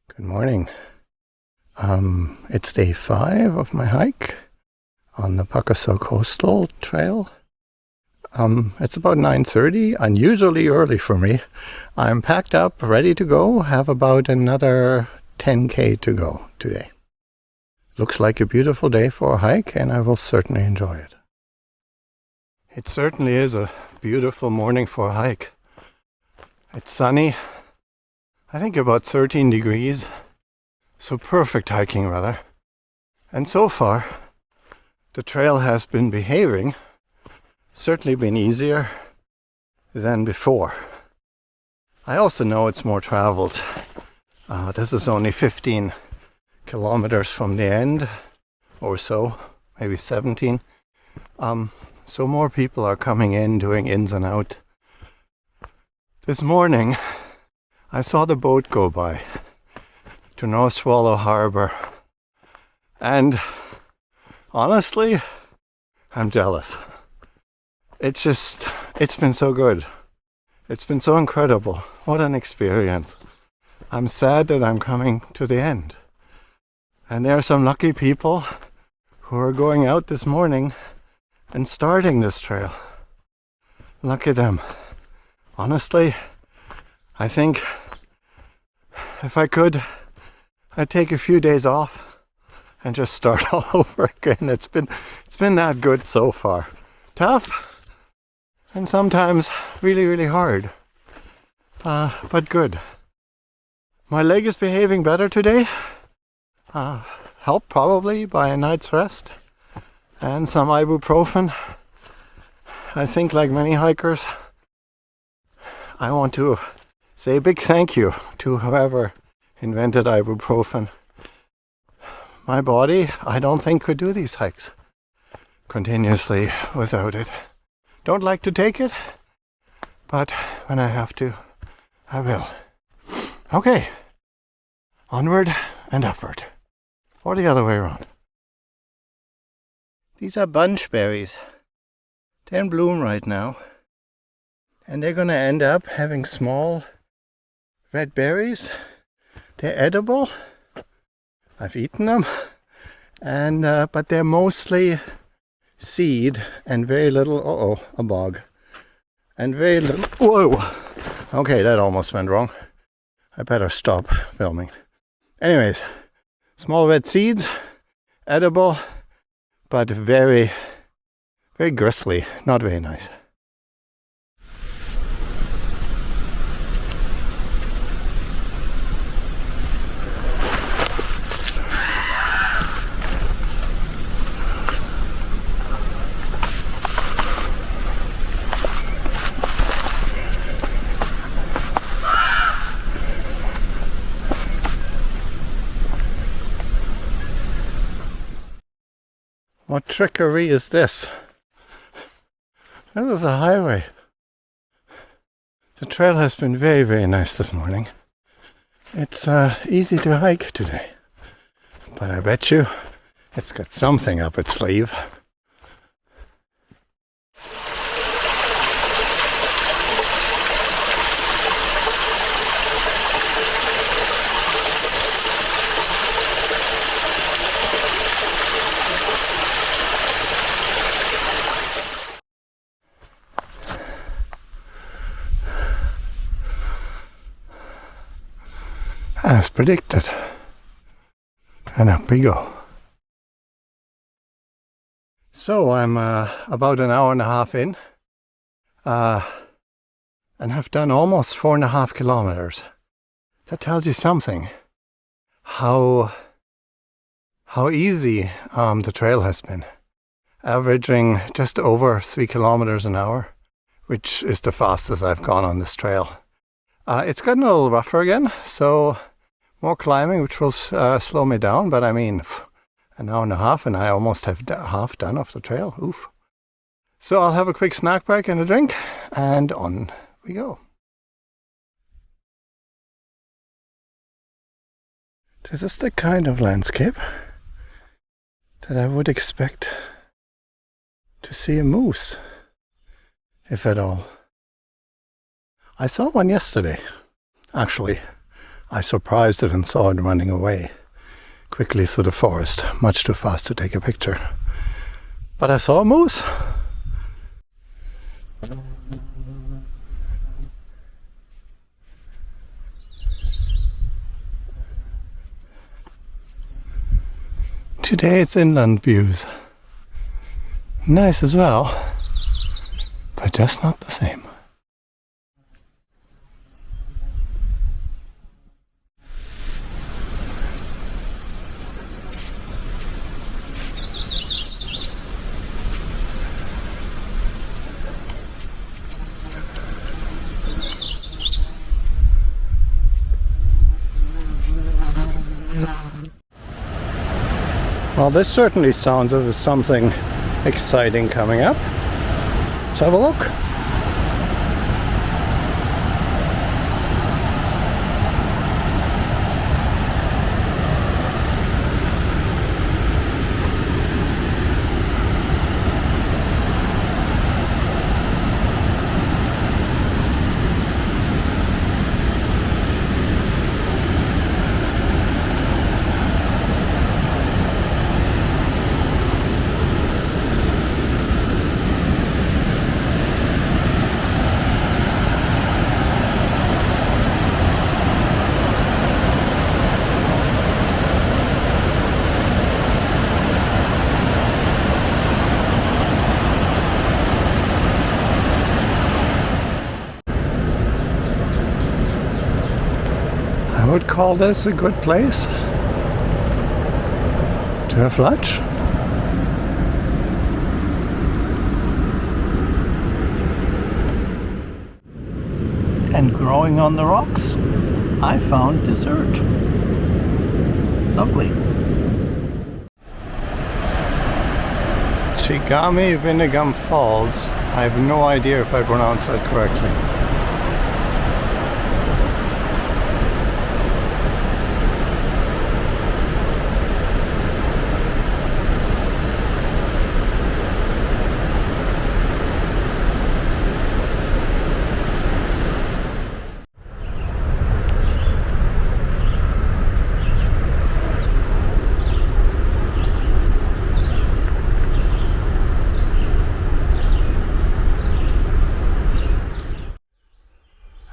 Good morning. It's day 5 of my hike on the Pukaskwa coastal trail. It's about 9:30, unusually early for me. I'm packed up, ready to go, have about another 10k to go today. Looks like a beautiful day for a hike, and I will certainly enjoy it. It certainly is a beautiful morning for a hike. It's sunny, I think about 13 degrees, so perfect hiking weather. And so far, the trail has been behaving, certainly been easier than before. I also know it's more traveled. This is only 15 kilometers from the end or so, maybe 17. So more people are coming in, doing ins and out. This morning, I saw the boat go by to North Swallow Harbor, and honestly, I'm jealous. It's been so good. It's been so incredible. What an experience. I'm sad that I'm coming to the end. And there are some lucky people who are going out this morning and starting this trail. Lucky them. Honestly, I think if I could, I'd take a few days off and just start all over again. It's been that good so far. Tough and sometimes really, really hard. But good. My leg is behaving better today. Helped probably by a night's rest and some ibuprofen. I think, like many hikers, I want to say a big thank you to whoever invented ibuprofen. My body, I don't think, could do these hikes continuously without it. Don't like to take it, but when I have to, I will. Okay, onward and upward, or the other way around. These are bunch berries. They're in bloom right now, and they're gonna end up having small red berries. They're edible. I've eaten them, and but they're mostly seed and very little. A bog, and very little. Whoa! Okay, that almost went wrong. I better stop filming. Anyways, small red seeds, edible, but very, very gristly. Not very nice. What trickery is this? This is a highway. The trail has been very, very nice this morning. It's easy to hike today, but I bet you it's got something up its sleeve. As predicted. And up we go. So I'm about an hour and a half in, and have done almost 4.5 kilometers. That tells you something. How easy the trail has been. Averaging just over 3 kilometers an hour, which is the fastest I've gone on this trail. It's gotten a little rougher again, so more climbing, which will slow me down, but I mean, an hour and a half and I almost have half done off the trail. Oof. So I'll have a quick snack break and a drink, and on we go. This is the kind of landscape that I would expect to see a moose, if at all. I saw one yesterday, actually. I surprised it and saw it running away quickly through the forest, much too fast to take a picture. But I saw a moose. Today it's inland views. Nice as well, but just not the same. Well, this certainly sounds of something exciting coming up. Let's have a look. I would call this a good place to have lunch. And growing on the rocks, I found dessert. Lovely. Chigami Vinigam Falls. I have no idea if I pronounced that correctly.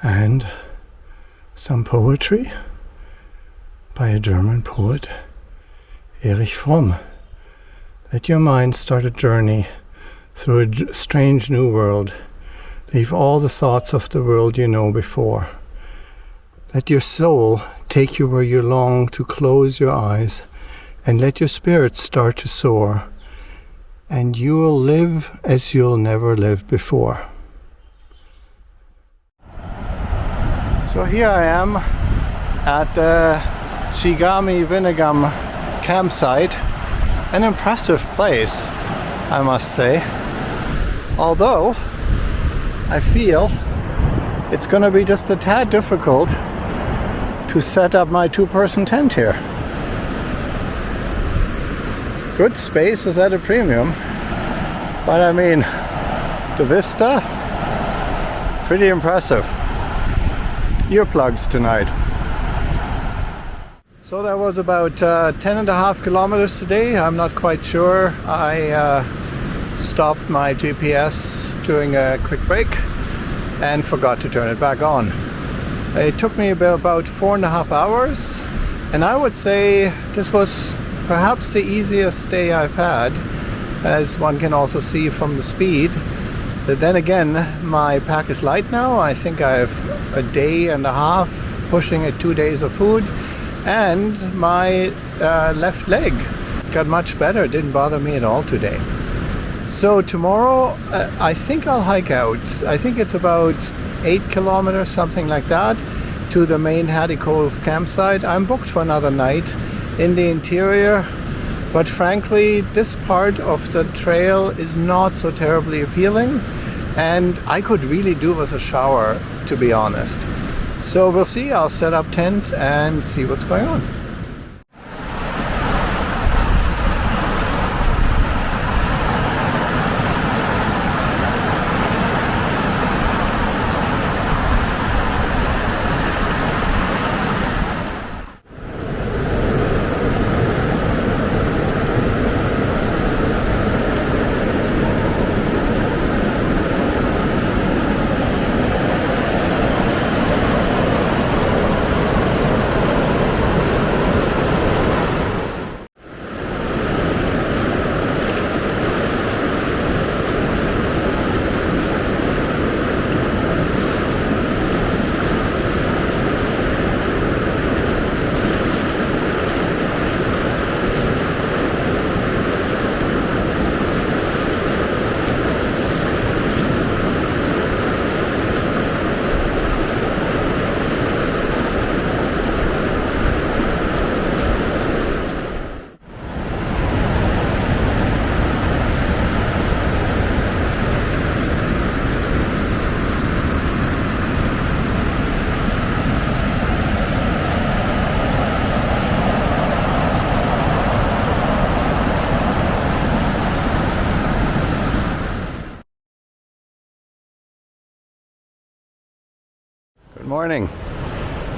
And some poetry by a German poet, Erich Fromm. Let your mind start a journey through a strange new world. Leave all the thoughts of the world you know before. Let your soul take you where you long to close your eyes, and let your spirit start to soar, and you will live as you'll never live before. So here I am at the Chigami Vinigam campsite. An impressive place, I must say. Although I feel it's going to be just a tad difficult to set up my two-person tent here. Good space is at a premium, but I mean, the vista, pretty impressive. Earplugs tonight. So that was about 10.5 kilometers today. I'm not quite sure. I stopped my GPS during a quick break and forgot to turn it back on. It took me about 4.5 hours, and I would say this was perhaps the easiest day I've had, as one can also see from the speed. But then again, my pack is light now. I think I have a day and a half pushing it 2 days of food, and my left leg got much better. It didn't bother me at all today. So tomorrow I think I'll hike out. I think it's about 8 kilometers, something like that, to the main Hattie Cove campsite. I'm booked for another night in the interior, but frankly this part of the trail is not so terribly appealing, and I could really do with a shower, to be honest. So we'll see. I'll set up tent and see what's going on. Good morning.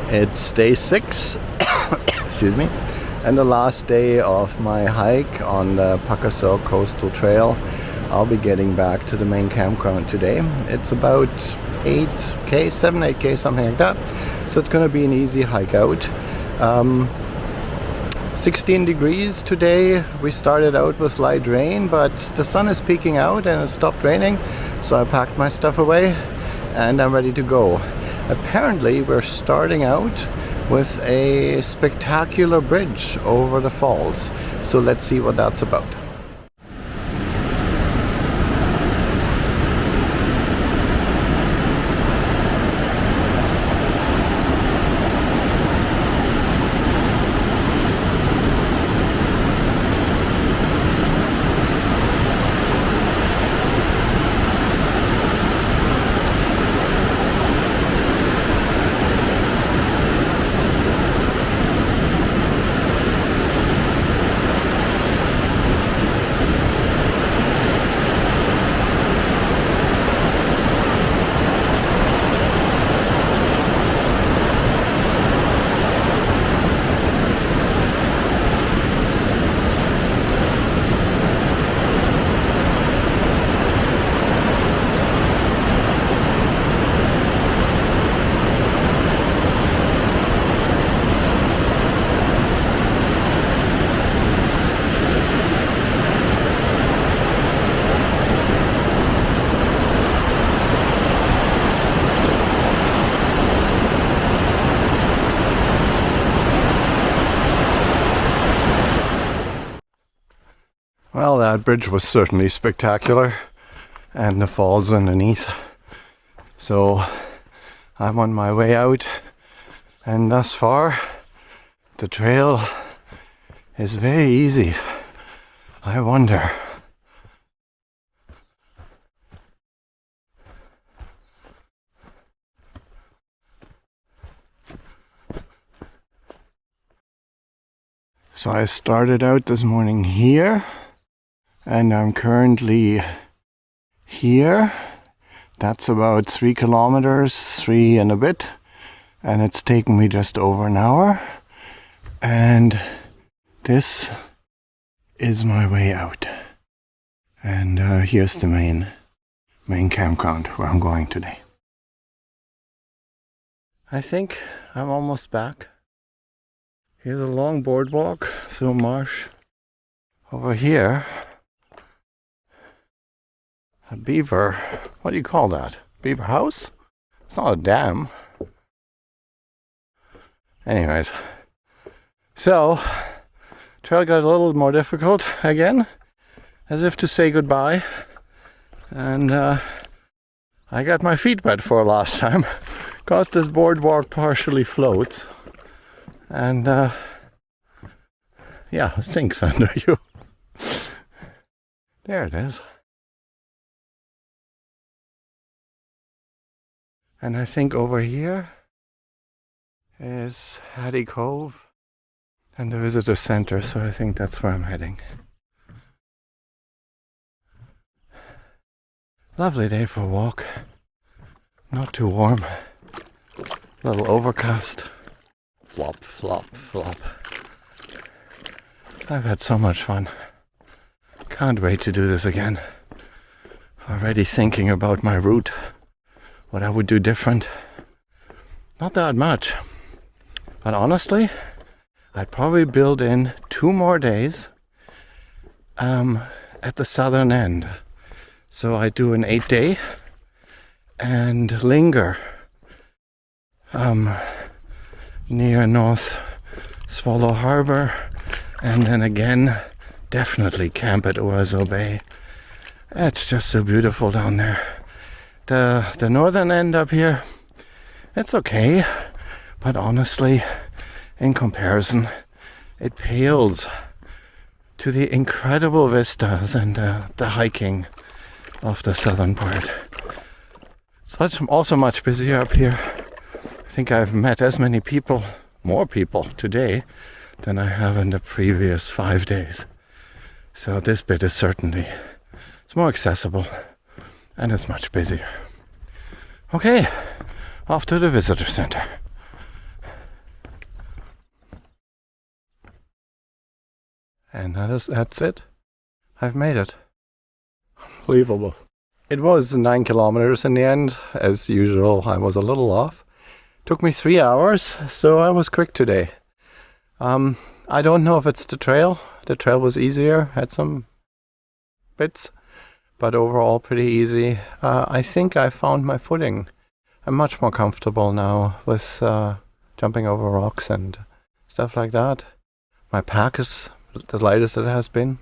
It's day 6, excuse me, and the last day of my hike on the Pukaskwa coastal trail. I'll be getting back to the main campground today. It's about 8k, 7-8k, something like that. So it's going to be an easy hike out. 16 degrees today. We started out with light rain, but the sun is peeking out and it stopped raining. So I packed my stuff away and I'm ready to go. Apparently we're starting out with a spectacular bridge over the falls. So let's see what that's about. Well, that bridge was certainly spectacular, and the falls underneath. So I'm on my way out, and thus far the trail is very easy. I wonder. So I started out this morning here. And I'm currently here. That's about 3 kilometers, 3 and a bit. And it's taken me just over an hour. And this is my way out. And here's the main campground where I'm going today. I think I'm almost back. Here's a long boardwalk through marsh. Over here, a beaver, what do you call that? Beaver house? It's not a dam. Anyways, so trail got a little more difficult again, as if to say goodbye. And I got my feet wet for last time, because this boardwalk partially floats. And yeah, it sinks under you. There it is. And I think over here is Hattie Cove and the visitor center, so I think that's where I'm heading. Lovely day for a walk. Not too warm. A little overcast. Flop, flop, flop. I've had so much fun. Can't wait to do this again. Already thinking about my route. What I would do different. Not that much. But honestly, I'd probably build in 2 more days at the southern end. So I do an 8-day and linger near North Swallow Harbor, and then again definitely camp at Oazo Bay. It's just so beautiful down there. The northern end up here, it's okay, but honestly, in comparison, it pales to the incredible vistas and the hiking of the southern part. So it's also much busier up here. I think I've met as many people, more people today, than I have in the previous 5 days. So this bit is certainly, it's more accessible and it's much busier. Okay, off to the visitor center. And that's it. I've made it. Unbelievable. It was 9 kilometers in the end. As usual, I was a little off. Took me 3 hours, so I was quick today. I don't know if it's the trail. The trail was easier, had some bits, but overall pretty easy. I think I found my footing. I'm much more comfortable now with jumping over rocks and stuff like that. My pack is the lightest it has been.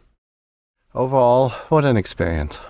Overall, what an experience.